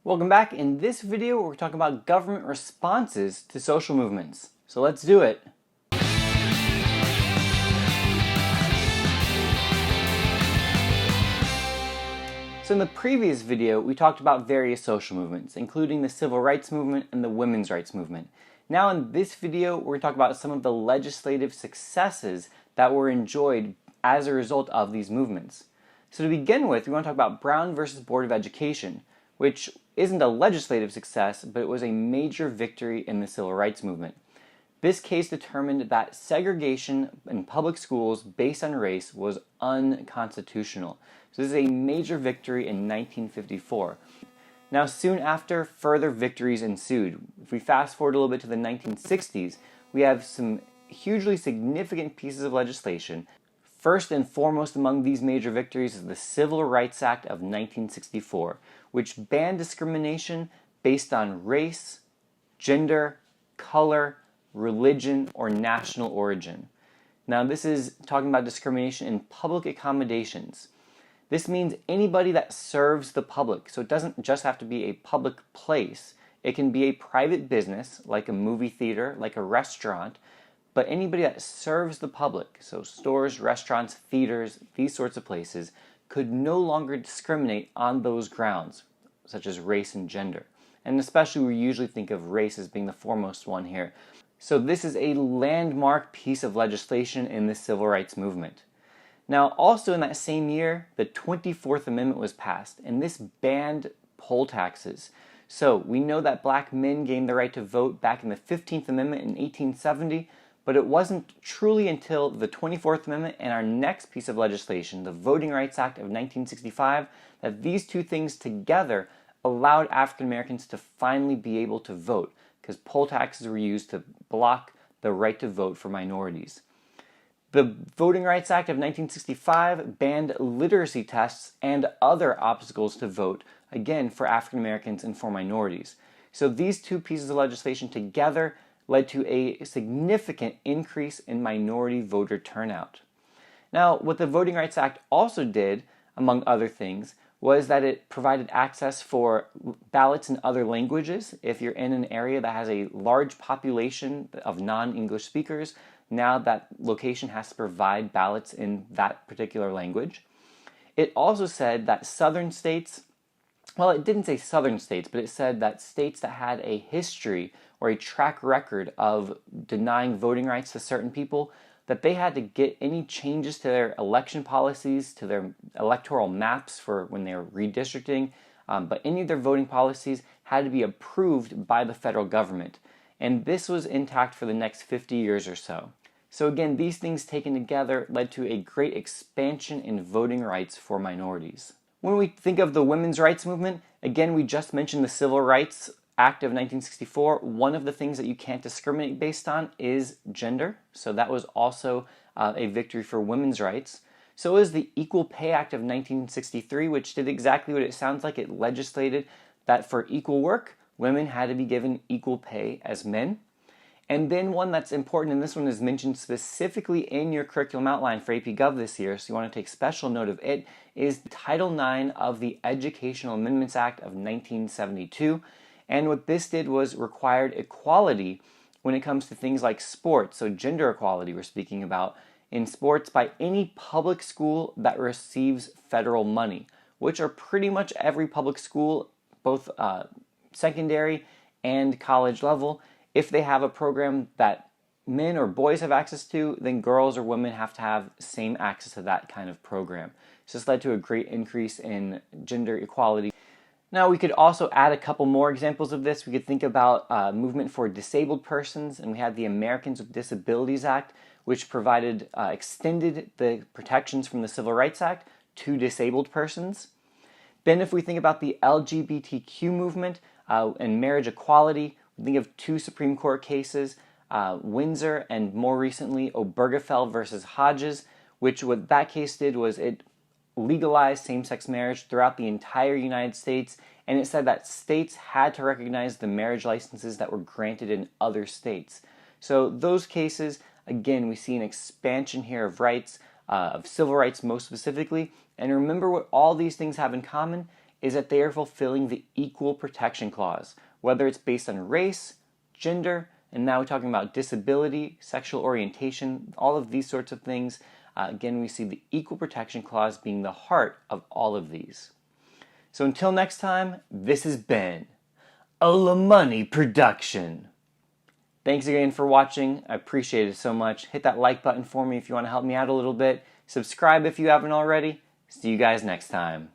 Welcome back. In this video, we're talking about government responses to social movements. So let's do it. So in the previous video, we talked about various social movements, including the civil rights movement and the women's rights movement. Now in this video, we're going to talk about some of the legislative successes that were enjoyed as a result of these movements. So to begin with, we want to talk about Brown versus Board of Education, which isn't a legislative success, but it was a major victory in the civil rights movement. This case determined that segregation in public schools based on race was unconstitutional. So this is a major victory in 1954. Now soon after, further victories ensued. If we fast forward a little bit to the 1960s, we have some hugely significant pieces of legislation. First and foremost among these major victories is the Civil Rights Act of 1964, which banned discrimination based on race, gender, color, religion, or national origin. Now this is talking about discrimination in public accommodations. This means anybody that serves the public. So it doesn't just have to be a public place. It can be a private business, like a movie theater, like a restaurant, but anybody that serves the public, so stores, restaurants, theaters, these sorts of places, could no longer discriminate on those grounds, such as race and gender. And especially we usually think of race as being the foremost one here. So this is a landmark piece of legislation in the civil rights movement. Now also in that same year, the 24th Amendment was passed, and this banned poll taxes. So we know that black men gained the right to vote back in the 15th Amendment in 1870, but it wasn't truly until the 24th Amendment and our next piece of legislation, the Voting Rights Act of 1965, that these two things together allowed African Americans to finally be able to vote, because poll taxes were used to block the right to vote for minorities. The Voting Rights Act of 1965 banned literacy tests and other obstacles to vote, again for African Americans and for minorities. So these two pieces of legislation together led to a significant increase in minority voter turnout. Now, what the Voting Rights Act also did, among other things, was that it provided access for ballots in other languages. If you're in an area that has a large population of non-English speakers, now that location has to provide ballots in that particular language. It also said that southern states, well, it didn't say southern states, but it said that states that had a history or a track record of denying voting rights to certain people, that they had to get any changes to their election policies, to their electoral maps for when they were redistricting, but any of their voting policies had to be approved by the federal government. And this was intact for the next 50 years or so. So again, these things taken together led to a great expansion in voting rights for minorities. When we think of the women's rights movement, again, we just mentioned the Civil Rights Act of 1964. One of the things that you can't discriminate based on is gender. So that was also a victory for women's rights. So is the Equal Pay Act of 1963, which did exactly what it sounds like. It legislated that for equal work, women had to be given equal pay as men. And then one that's important, and this one is mentioned specifically in your curriculum outline for AP Gov this year, so you want to take special note of it, is Title IX of the Educational Amendments Act of 1972. And what this did was required equality when it comes to things like sports, so gender equality we're speaking about, in sports by any public school that receives federal money, which are pretty much every public school, both secondary and college level. If they have a program that men or boys have access to, then girls or women have to have same access to that kind of program. So this led to a great increase in gender equality. Now we could also add a couple more examples of this. We could think about movement for disabled persons, and we had the Americans with Disabilities Act, which provided extended the protections from the Civil Rights Act to disabled persons. Then if we think about the LGBTQ movement and marriage equality, we think of two Supreme Court cases, Windsor and more recently Obergefell versus Hodges, which what that case did was it legalized same-sex marriage throughout the entire United States, and it said that states had to recognize the marriage licenses that were granted in other states. So those cases, again, we see an expansion here of rights, of civil rights most specifically, and remember what all these things have in common is that they are fulfilling the Equal Protection Clause, whether it's based on race, gender, and now we're talking about disability, sexual orientation, all of these sorts of things. Again, we see the Equal Protection Clause being the heart of all of these. So until next time, this has been a La Money production. Thanks again for watching. I appreciate it so much. Hit that like button for me if you want to help me out a little bit. Subscribe if you haven't already. See you guys next time.